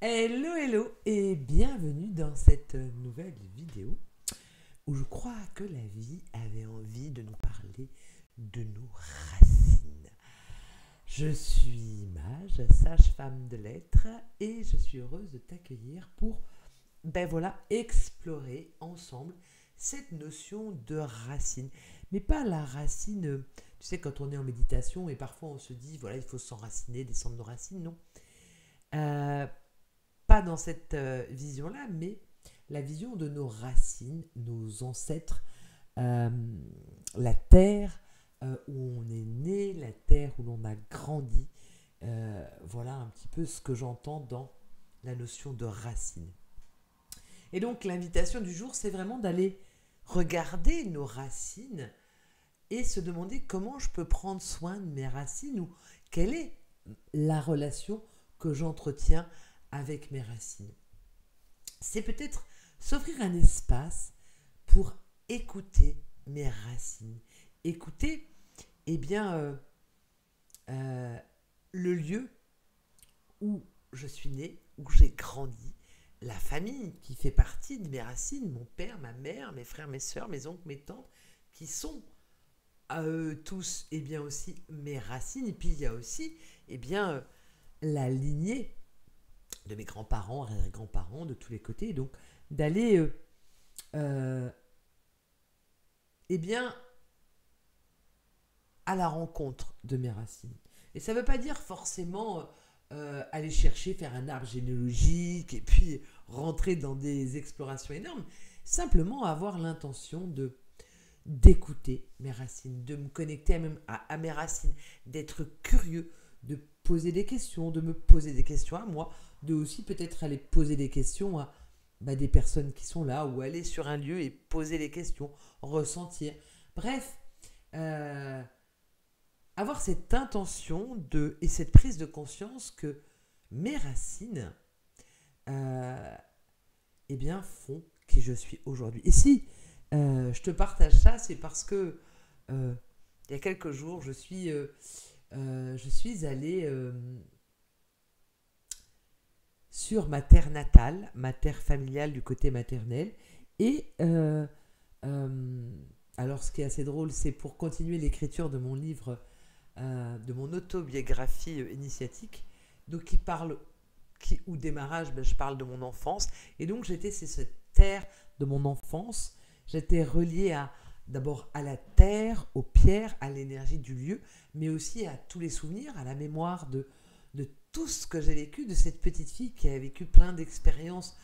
Hello, hello et bienvenue dans cette nouvelle vidéo où je crois que la vie avait envie de nous parler de nos racines. Je suis Mage, sage-femme de lettres et je suis heureuse de t'accueillir pour explorer ensemble cette notion de racine. Mais pas la racine, tu sais, quand on est en méditation et parfois on se dit, voilà, il faut s'enraciner, descendre nos racines, non. Pas dans cette vision-là, mais la vision de nos racines, nos ancêtres, la terre où on est né, la terre où l'on a grandi. Voilà un petit peu ce que j'entends dans la notion de racine. Et donc l'invitation du jour, c'est vraiment d'aller regarder nos racines et se demander comment je peux prendre soin de mes racines ou quelle est la relation que j'entretiens avec mes racines. C'est peut-être s'offrir un espace pour écouter mes racines. Écouter, le lieu où je suis né, où j'ai grandi, la famille qui fait partie de mes racines, mon père, ma mère, mes frères, mes sœurs, mes oncles, mes tantes, qui sont à eux tous aussi mes racines. Et puis il y a aussi la lignée de mes grands-parents, arrière-grands-parents, de tous les côtés. Donc, d'aller à la rencontre de mes racines. Et ça ne veut pas dire forcément aller chercher, faire un arbre généalogique et puis rentrer dans des explorations énormes. Simplement avoir l'intention d'écouter mes racines, de me connecter à mes racines, d'être curieux, de poser des questions, de me poser des questions à moi, de aussi peut-être aller poser des questions à des personnes qui sont là, ou aller sur un lieu et poser les questions, ressentir. Bref, avoir cette intention et cette prise de conscience que mes racines font qui je suis aujourd'hui. Et si je te partage ça, c'est parce que il y a quelques jours, je suis allée sur ma terre natale, ma terre familiale du côté maternel. Et alors, ce qui est assez drôle, c'est pour continuer l'écriture de mon livre, de mon autobiographie initiatique, donc au démarrage, je parle de mon enfance. Et donc, j'étais sur cette terre de mon enfance. J'étais reliée d'abord à la terre, aux pierres, à l'énergie du lieu, mais aussi à tous les souvenirs, à la mémoire de tout ce que j'ai vécu, de cette petite fille qui a vécu plein d'expériences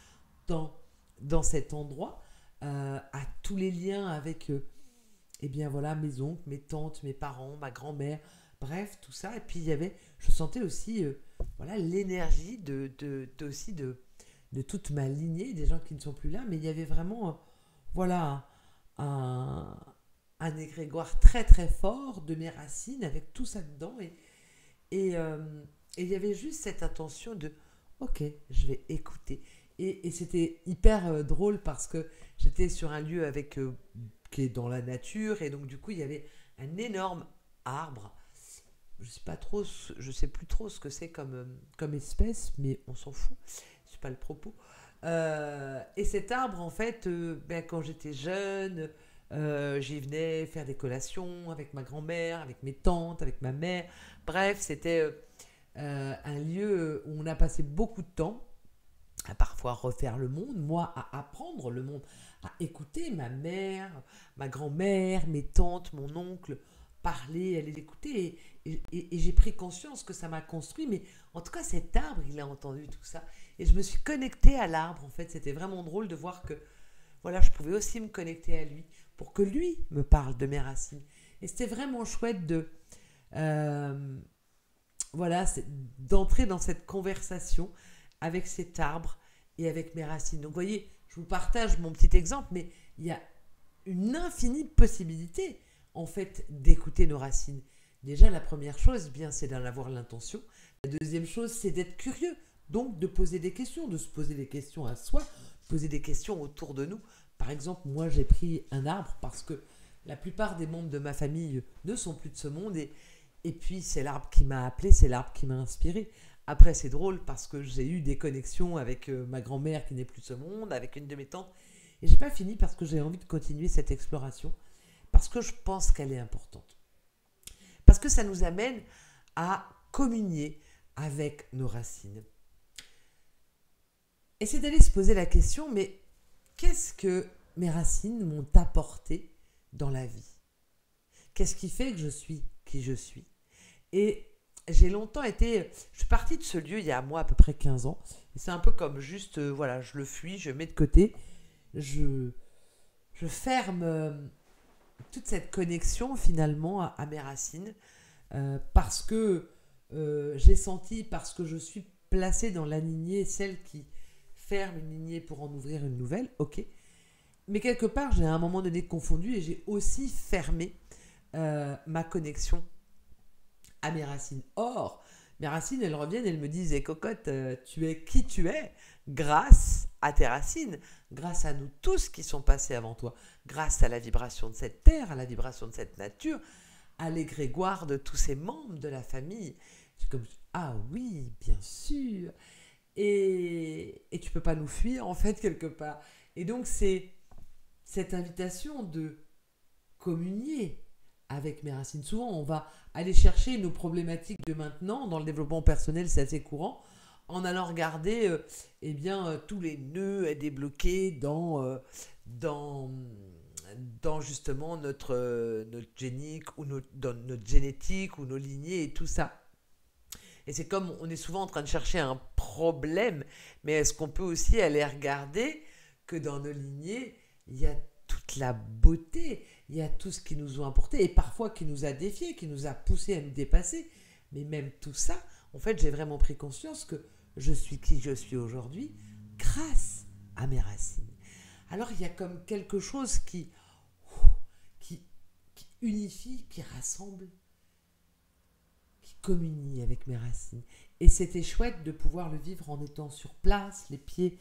dans cet endroit, à tous les liens avec mes oncles, mes tantes, mes parents, ma grand-mère, bref, tout ça. Et puis je sentais aussi l'énergie de toute ma lignée, des gens qui ne sont plus là, mais il y avait vraiment un égrégore très très fort de mes racines avec tout ça dedans. Et il y avait juste cette intention de ok, je vais écouter. Et c'était hyper drôle parce que j'étais sur un lieu qui est dans la nature, et donc du coup il y avait un énorme arbre. Je sais plus trop ce que c'est comme espèce, mais on s'en fout, c'est pas le propos. Et cet arbre, en fait, quand j'étais jeune, j'y venais faire des collations avec ma grand-mère, avec mes tantes, avec ma mère. Bref, c'était un lieu où on a passé beaucoup de temps à parfois refaire le monde, moi à apprendre le monde, à écouter ma mère, ma grand-mère, mes tantes, mon oncle parler, aller l'écouter. Et j'ai pris conscience que ça m'a construit, mais en tout cas cet arbre, il a entendu tout ça. Et je me suis connectée à l'arbre, en fait. C'était vraiment drôle de voir que je pouvais aussi me connecter à lui pour que lui me parle de mes racines. Et c'était vraiment chouette d'entrer dans cette conversation avec cet arbre et avec mes racines. Donc, vous voyez, je vous partage mon petit exemple, mais il y a une infinie possibilité, en fait, d'écouter nos racines. Déjà, la première chose, c'est d'en avoir l'intention. La deuxième chose, c'est d'être curieux. Donc, de poser des questions, de se poser des questions à soi, poser des questions autour de nous. Par exemple, moi, j'ai pris un arbre parce que la plupart des membres de ma famille ne sont plus de ce monde. Et puis, c'est l'arbre qui m'a appelé, c'est l'arbre qui m'a inspiré Après, c'est drôle parce que j'ai eu des connexions avec ma grand-mère qui n'est plus ce monde, avec une de mes tantes. Et j'ai pas fini parce que j'ai envie de continuer cette exploration, parce que je pense qu'elle est importante. Parce que ça nous amène à communier avec nos racines. Et c'est d'aller se poser la question, mais qu'est-ce que mes racines m'ont apporté dans la vie? Qu'est-ce qui fait que je suis qui je suis? Et j'ai longtemps été... Je suis partie de ce lieu il y a moi à peu près 15 ans. Et c'est un peu comme juste, voilà, je le fuis, je mets de côté. Je ferme toute cette connexion finalement à mes racines. Parce que j'ai senti, parce que je suis placée dans la lignée, celle qui ferme une lignée pour en ouvrir une nouvelle, ok. Mais quelque part, j'ai à un moment donné confondu et j'ai aussi fermé ma connexion à mes racines. Or, mes racines, elles reviennent, elles me disent, hey, cocotte, tu es qui tu es grâce à tes racines, grâce à nous tous qui sont passés avant toi, grâce à la vibration de cette terre, à la vibration de cette nature, à l'égrégoire de tous ces membres de la famille. C'est comme, ah oui, bien sûr. Et tu peux pas nous fuir, en fait, quelque part. Et donc, c'est cette invitation de communier avec mes racines. Souvent, on va aller chercher nos problématiques de maintenant. Dans le développement personnel, c'est assez courant. En allant regarder tous les nœuds à débloquer dans justement notre génique ou dans notre génétique ou nos lignées et tout ça. Et c'est comme on est souvent en train de chercher un problème, mais est-ce qu'on peut aussi aller regarder que dans nos lignées, il y a toute la beauté, il y a tout ce qui nous a apporté et parfois qui nous a défiés, qui nous a poussés à nous dépasser. Mais même tout ça, en fait, j'ai vraiment pris conscience que je suis qui je suis aujourd'hui grâce à mes racines. Alors, il y a comme quelque chose qui unifie, qui rassemble, qui communie avec mes racines. Et c'était chouette de pouvoir le vivre en étant sur place, les pieds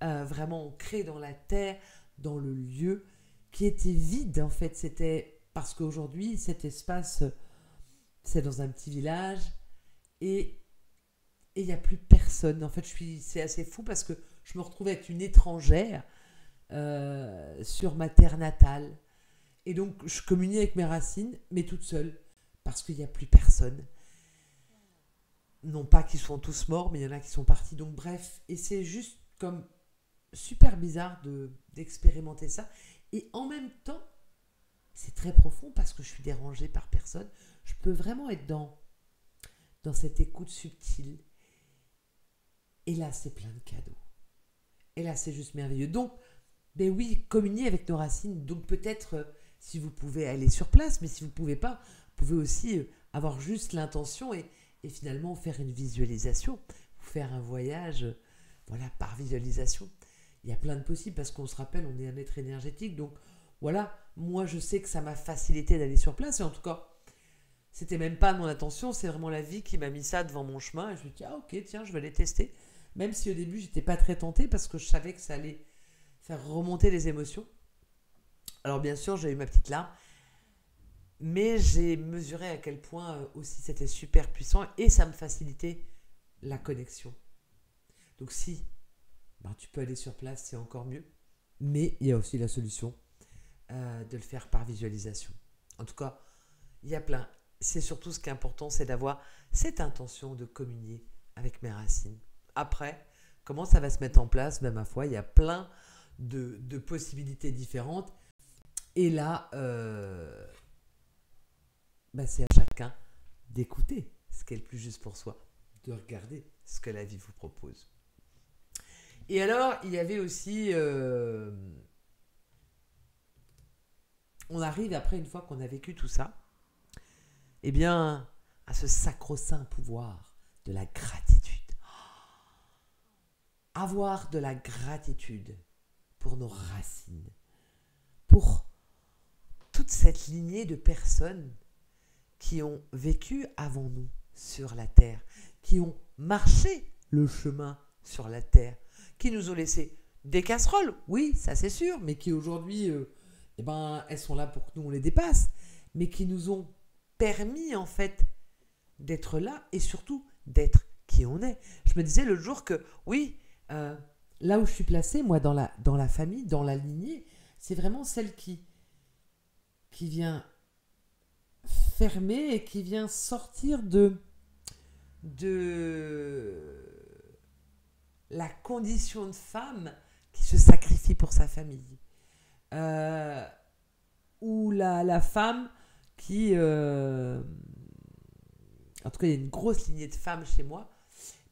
vraiment ancrés dans la terre, dans le lieu, qui était vide en fait. C'était parce qu'aujourd'hui, cet espace, c'est dans un petit village et il n'y a plus personne. En fait, c'est assez fou parce que je me retrouve être une étrangère sur ma terre natale. Et donc, je communie avec mes racines, mais toute seule, parce qu'il n'y a plus personne. Non pas qu'ils sont tous morts, mais il y en a qui sont partis. Donc, bref, et c'est juste comme super bizarre d'expérimenter ça. Et en même temps, c'est très profond parce que je suis dérangée par personne. Je peux vraiment être dans cette écoute subtile. Et là, c'est plein de cadeaux. Et là, c'est juste merveilleux. Donc, ben oui, communier avec nos racines. Donc, peut-être, si vous pouvez aller sur place, mais si vous ne pouvez pas, vous pouvez aussi avoir juste l'intention et finalement faire une visualisation, faire un voyage par visualisation. Il y a plein de possibles parce qu'on se rappelle, on est un être énergétique. Donc, voilà, moi, je sais que ça m'a facilité d'aller sur place. Et en tout cas, c'était même pas mon intention, c'est vraiment la vie qui m'a mis ça devant mon chemin. Et je me dis, ah ok, tiens, je vais aller tester. Même si au début, j'étais pas très tentée parce que je savais que ça allait faire remonter les émotions. Alors bien sûr, j'ai eu ma petite larme. Mais j'ai mesuré à quel point aussi c'était super puissant et ça me facilitait la connexion. Donc si tu peux aller sur place, c'est encore mieux. Mais il y a aussi la solution de le faire par visualisation. En tout cas, il y a plein. C'est surtout ce qui est important, c'est d'avoir cette intention de communier avec mes racines. Après, comment ça va se mettre en place? Ma foi, il y a plein de possibilités différentes. Et là, c'est à chacun d'écouter ce qui est le plus juste pour soi, de regarder ce que la vie vous propose. Et alors, il y avait aussi... on arrive après, une fois qu'on a vécu tout ça, à ce sacro-saint pouvoir de la gratitude. Avoir de la gratitude pour nos racines, pour toute cette lignée de personnes qui ont vécu avant nous sur la terre, qui ont marché le chemin sur la terre, qui nous ont laissé des casseroles, oui, ça c'est sûr, mais qui aujourd'hui, elles sont là pour que nous on les dépasse, mais qui nous ont permis en fait d'être là et surtout d'être qui on est. Je me disais l'autre jour que oui, là où je suis placée, moi, dans la famille, dans la lignée, c'est vraiment celle qui vient fermer et qui vient sortir de la condition de femme qui se sacrifie pour sa famille. Ou la femme qui... en tout cas, il y a une grosse lignée de femmes chez moi,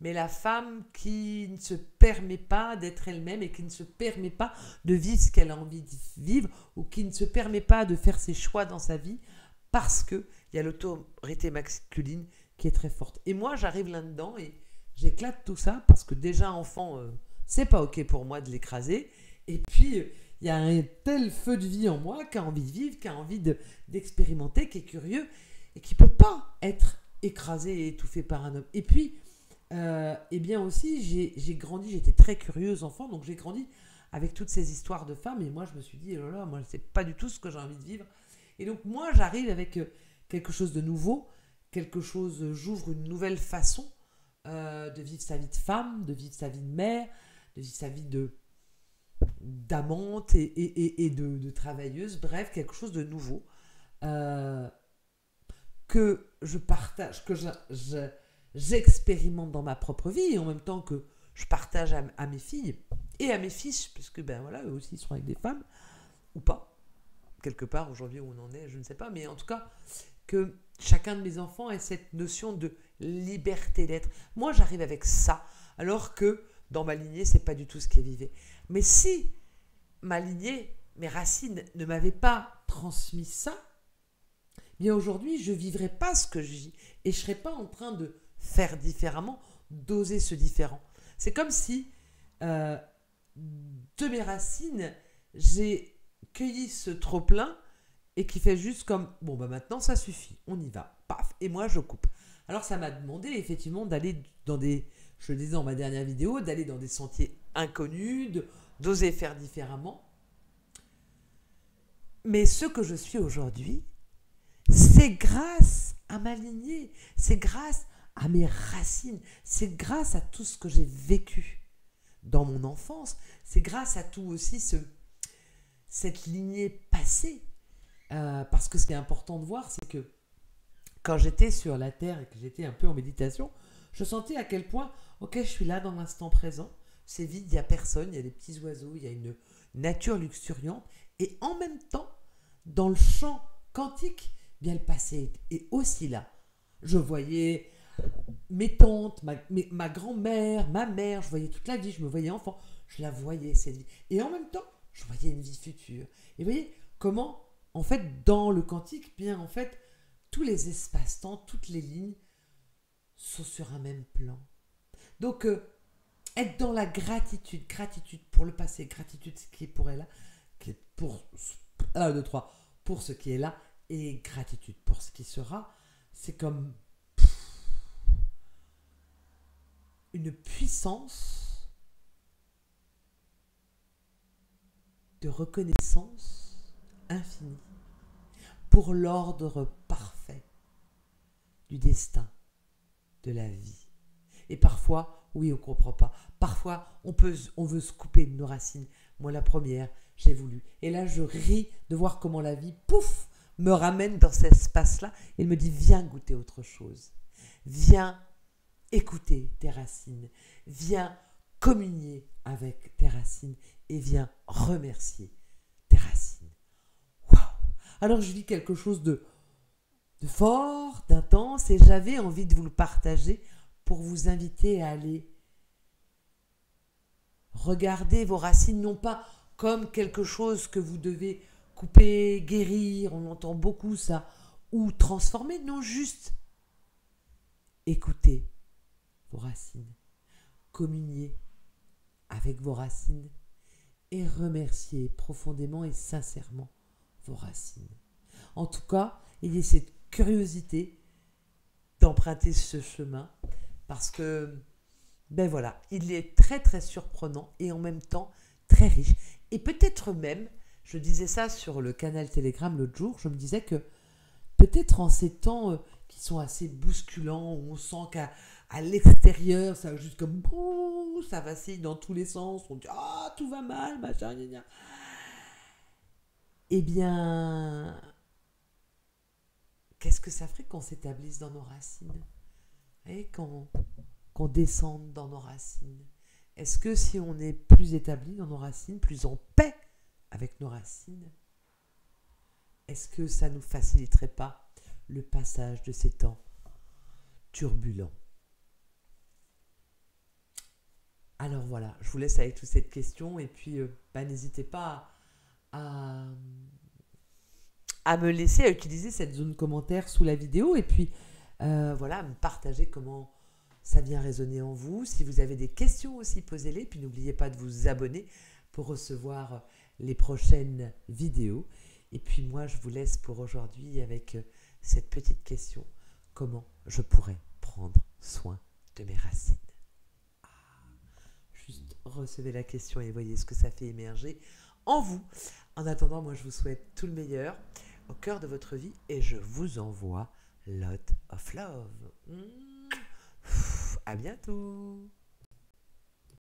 mais la femme qui ne se permet pas d'être elle-même et qui ne se permet pas de vivre ce qu'elle a envie de vivre ou qui ne se permet pas de faire ses choix dans sa vie parce qu'il y a l'autorité masculine qui est très forte. Et moi, j'arrive là-dedans et j'éclate tout ça parce que déjà, enfant, c'est pas OK pour moi de l'écraser. Et puis, il y a un tel feu de vie en moi qui a envie de vivre, qui a envie d'expérimenter, qui est curieux et qui ne peut pas être écrasé et étouffé par un homme. Et puis, eh bien aussi, j'ai grandi, j'étais très curieuse enfant, donc j'ai grandi avec toutes ces histoires de femmes et moi, je me suis dit, oh là là, moi, c'est pas du tout ce que j'ai envie de vivre. Et donc, moi, j'arrive avec quelque chose de nouveau, j'ouvre une nouvelle façon de vivre sa vie de femme, de vivre sa vie de mère, de vivre sa vie d'amante et de travailleuse, bref, quelque chose de nouveau que je partage, que j'expérimente dans ma propre vie et en même temps que je partage à mes filles et à mes fils, puisque ben voilà, eux aussi ils sont avec des femmes, ou pas, quelque part aujourd'hui où on en est, je ne sais pas, mais en tout cas, que chacun de mes enfants ait cette notion de liberté d'être. Moi, j'arrive avec ça, alors que dans ma lignée, c'est pas du tout ce qui est vivé. Mais si ma lignée, mes racines ne m'avaient pas transmis ça, bien aujourd'hui, je ne vivrais pas ce que je vis et je ne serais pas en train de faire différemment, d'oser ce différent. C'est comme si de mes racines, j'ai cueilli ce trop-plein et qui fait juste comme, bon, bah maintenant ça suffit, on y va, paf, et moi je coupe. Alors ça m'a demandé effectivement d'aller dans des, je le disais dans ma dernière vidéo, d'aller dans des sentiers inconnus, d'oser faire différemment. Mais ce que je suis aujourd'hui, c'est grâce à ma lignée, c'est grâce à mes racines, c'est grâce à tout ce que j'ai vécu dans mon enfance, c'est grâce à tout aussi cette lignée passée. Parce que ce qui est important de voir, c'est que quand j'étais sur la terre et que j'étais un peu en méditation, je sentais à quel point, ok, je suis là dans l'instant présent, c'est vide, il n'y a personne, il y a des petits oiseaux, il y a une nature luxuriante, et en même temps, dans le champ quantique, bien le passé est aussi là. Je voyais mes tantes, ma grand-mère, ma mère, je voyais toute la vie, je me voyais enfant, je la voyais cette vie. Et en même temps, je voyais une vie future. Et vous voyez comment, en fait, dans le quantique, bien en fait, tous les espaces-temps, toutes les lignes sont sur un même plan. Donc, être dans la gratitude, gratitude pour le passé, gratitude qui est pour elle là, qui est pour 1, 2, 3, pour ce qui est là, et gratitude pour ce qui sera, c'est comme une puissance de reconnaissance infinie pour l'ordre parfait du destin, de la vie. Et parfois, oui, on ne comprend pas. Parfois, on veut se couper de nos racines. Moi, la première, j'ai voulu. Et là, je ris de voir comment la vie, pouf, me ramène dans cet espace-là et me dit, viens goûter autre chose. Viens écouter tes racines. Viens communier avec tes racines et viens remercier tes racines. Waouh! Alors, je vis quelque chose de fort, d'intense et j'avais envie de vous le partager pour vous inviter à aller regarder vos racines, non pas comme quelque chose que vous devez couper, guérir, on entend beaucoup ça, ou transformer, non, juste écoutez vos racines, communiez avec vos racines et remerciez profondément et sincèrement vos racines. En tout cas, il y a cette curiosité d'emprunter ce chemin parce que, ben voilà, il est très très surprenant et en même temps très riche. Et peut-être même, je disais ça sur le canal Telegram l'autre jour, je me disais que peut-être en ces temps qui sont assez bousculants, où on sent à l'extérieur, ça juste comme bouh, ça vacille dans tous les sens. On dit ah tout va mal, machin, gna, gna. Eh bien, qu'est-ce que ça ferait qu'on s'établisse dans nos racines et qu'on descende dans nos racines? Est-ce que si on est plus établi dans nos racines, plus en paix avec nos racines, est-ce que ça ne nous faciliterait pas le passage de ces temps turbulents? Alors voilà, je vous laisse avec toute cette question et puis n'hésitez pas à, à me laisser, à utiliser cette zone commentaire sous la vidéo et puis voilà, à me partager comment ça vient résonner en vous. Si vous avez des questions aussi, posez-les. Puis n'oubliez pas de vous abonner pour recevoir les prochaines vidéos. Et puis moi, je vous laisse pour aujourd'hui avec cette petite question. Comment je pourrais prendre soin de mes racines? Juste recevez la question et voyez ce que ça fait émerger en vous. En attendant, moi, je vous souhaite tout le meilleur au cœur de votre vie et je vous envoie lot of love. À bientôt.